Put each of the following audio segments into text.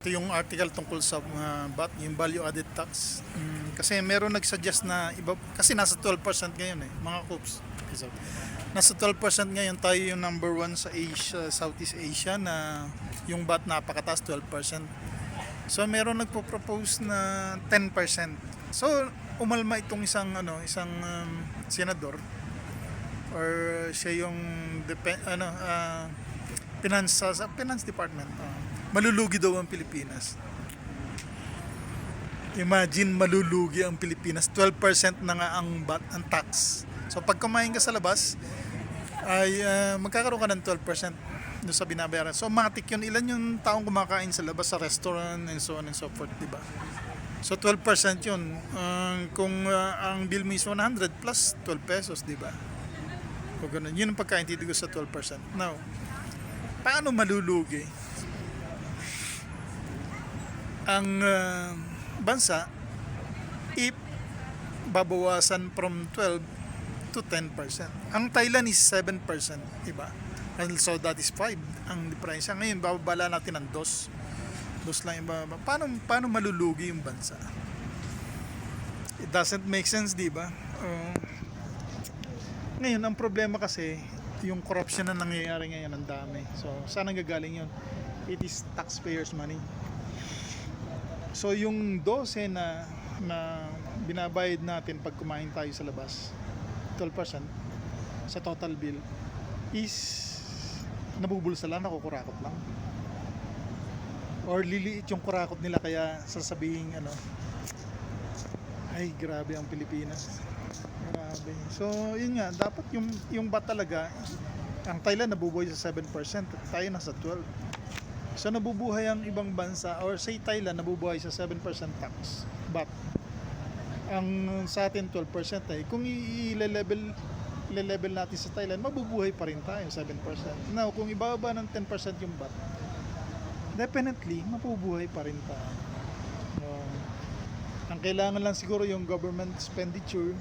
Ito yung article tungkol sa VAT, yung value added tax. Kasi meron nag-suggest na iba, kasi nasa 12% ngayon mga coops. So, nasa 12% ngayon, tayo yung number one sa Asia, Southeast Asia na yung VAT napakataas, 12%. So meron nagpo-propose na 10%. So umalma itong isang senador, or siya yung finance department. Malulugi daw ang Pilipinas. Imagine, malulugi ang Pilipinas. 12% na nga ang VAT, ang tax. So pag kumain ka sa labas ay magkakaroon ka ng 12% doon sa binabayaran. So matik yun. Ilan yung taong kumakain sa labas sa restaurant and so on and so forth, diba? So 12% yun. Kung ang bill mo is 100 plus 12 pesos, diba? O ganun. Yun ang pagkaintindi ko sa 12%. Now, paano malulugi ang bansa if babawasan from 12 to 10%? Ang Thailand is 7%, diba? And so that is 5 ang diferensya. Ngayon bababala natin ng 2 lang yung bababa. Paano malulugi yung bansa? It doesn't make sense, diba? Ngayon ang problema kasi yung corruption na nangyayari ngayon, ang dami. So saan ang gagaling yun? It is taxpayers money. So yung 12 na binabayad natin pag kumain tayo sa labas, 12% sa total bill is nabubulsa lang, nakukurakot lang. Or liliit yung kurakot nila, kaya sasabihin ay grabe ang Pilipinas. Grabe. So yun nga, dapat yung VAT talaga, ang Thailand nabubuhay sa 7%, at tayo nasa 12%. So nabubuhay ang ibang bansa, or say Thailand nabubuhay sa 7% tax, VAT. Ang sa atin 12% kung i-level natin sa Thailand, mabubuhay pa rin tayo 7%. Now kung ibaba ng 10% yung VAT, definitely mabubuhay pa rin tayo. Ang kailangan lang siguro yung government expenditure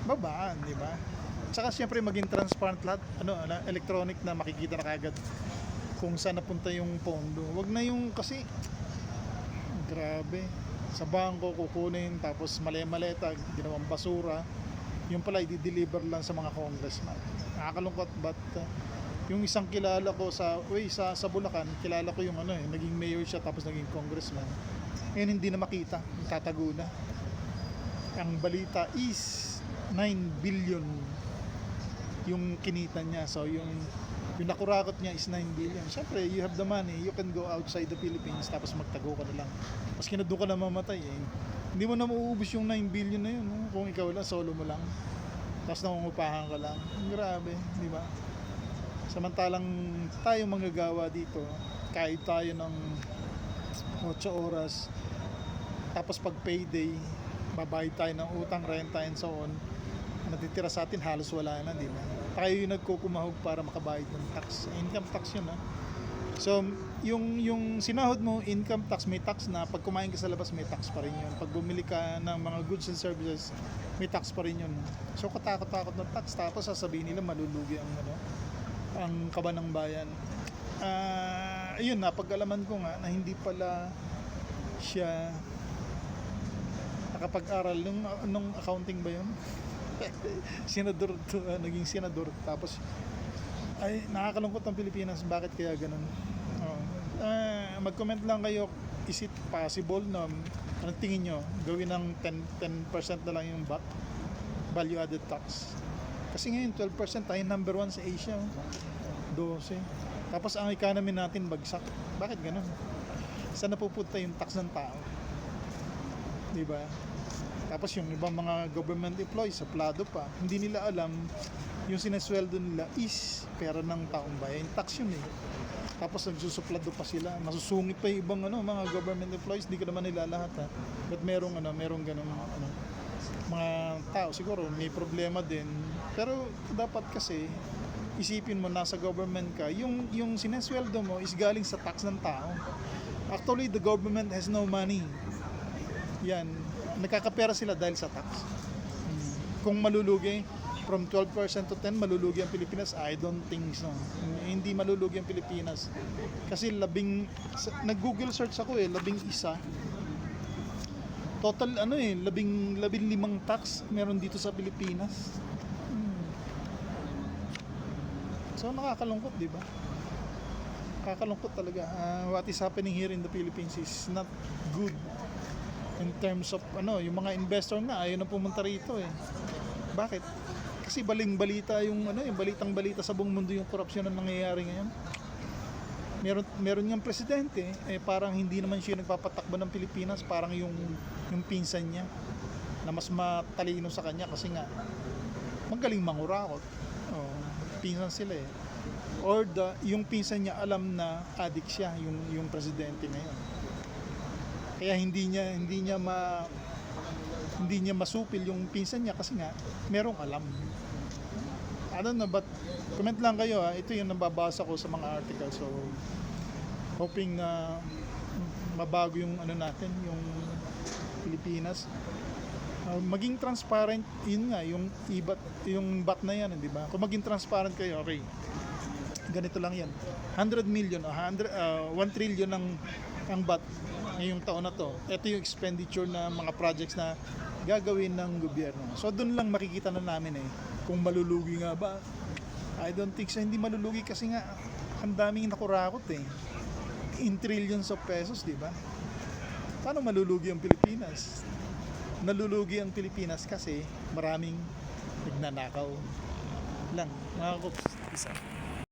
babaan, di ba? Tsaka siyempre maging transparent lahat, electronic, na makikita na kagad kung saan napunta yung pondo. Wag na yung, kasi grabe, sa bangko kukunin, tapos mali-maleta, ginawang basura, yung pala i-deliver lang sa mga congressman. Nakakalungkot. But yung isang kilala ko sa Bulacan, kilala ko yung naging mayor siya tapos naging congressman, ngayon hindi na makita, tatago na. Ang balita is 9 billion yung kinita niya. So yung nakurakot niya is 9 billion. Siyempre, you have the money, you can go outside the Philippines, tapos magtago ka na lang. Mas doon ka na mamatay Hindi mo na mauubos yung 9 billion na yun, kung ikaw lang, solo mo lang. Tapos nangungupahan ka lang. Grabe, di ba? Samantalang tayo manggagawa dito, kahit tayo ng 8 oras, tapos pag payday, babayad tayo ng utang, renta and so on, natitira sa atin halos wala na, di ba? Tayo yung nagkukumahog para makabayad ng tax. Income tax yun, So yung sinahod mo, income tax, may tax na. Pag kumain ka sa labas, may tax pa rin yun. Pag bumili ka ng mga goods and services, may tax pa rin yun. So katakot-takot ng tax, tapos sasabihin nila malulugi ang kaban ng bayan. Ayun, napag-alaman ko nga na hindi pala siya nakapag-aral nung accounting ba yun? Senador naging senador, tapos ay nakakalungkot ang Pilipinas. Bakit kaya ganun? Mag-comment lang kayo, is it possible na anong tingin nyo, gawin ng 10% na lang yung VAT, value added tax? Kasi ngayon 12%, tayo number 1 sa Asia, 12. Tapos ang economy natin bagsak. Bakit ganun? Saan napupunta yung tax ng tao? Diba? Tapos yung ibang mga government employees, suplado pa, hindi nila alam yung sinesweldo nila is pera ng taong bayan. Tax yun Tapos nagsusuplado pa sila, masusungit pa yung ibang mga government employees. Di ko naman nila lahat but merong ganung mga tao siguro may problema din. Pero dapat kasi isipin mo, nasa government ka, yung sinesweldo mo is galing sa tax ng tao. Actually the government has no money. Yan, nakakapera sila dahil sa tax. Kung malulugi, from 12% to 10 malulugi ang Pilipinas. I don't think so. Hindi malulugi ang Pilipinas. Kasi nag-Google search ako labing isa. Total labing limang tax meron dito sa Pilipinas. So nakakalungkot, di ba? Nakakalungkot talaga. What is happening here in the Philippines is not good in terms of yung mga investor nga ayaw na pumunta rito Bakit? Kasi baling-balita yung balitang-balita sa buong mundo yung korupsyon na nangyayari ngayon. Meron niyang presidente parang hindi naman siya nagpapatakbo ng Pilipinas, parang yung pinsan niya na mas matalino sa kanya kasi nga magaling mangurakot. Pinsan sila or yung pinsan niya alam na addict siya yung presidente ngayon. Kaya hindi niya masupil yung pinsan niya kasi nga merong alam. I don't know, but comment lang kayo ito yung nababasa ko sa mga article, so hoping na mabago yung natin, yung Pilipinas. Maging transparent, yun nga yung bat na yan, di ba? Kung maging transparent kayo, okay, ganito lang yan, 100 million o 1 trillion ang bat ngayong taon na to. Ito yung expenditure na mga projects na gagawin ng gobyerno. So doon lang makikita na namin kung malulugi nga ba. I don't think so. Hindi malulugi kasi nga ang daming nakurakot in trillions of pesos, di ba? Paano malulugi ang Pilipinas? Nalulugi ang Pilipinas kasi maraming nagnanakaw lang. Mga kops, isa.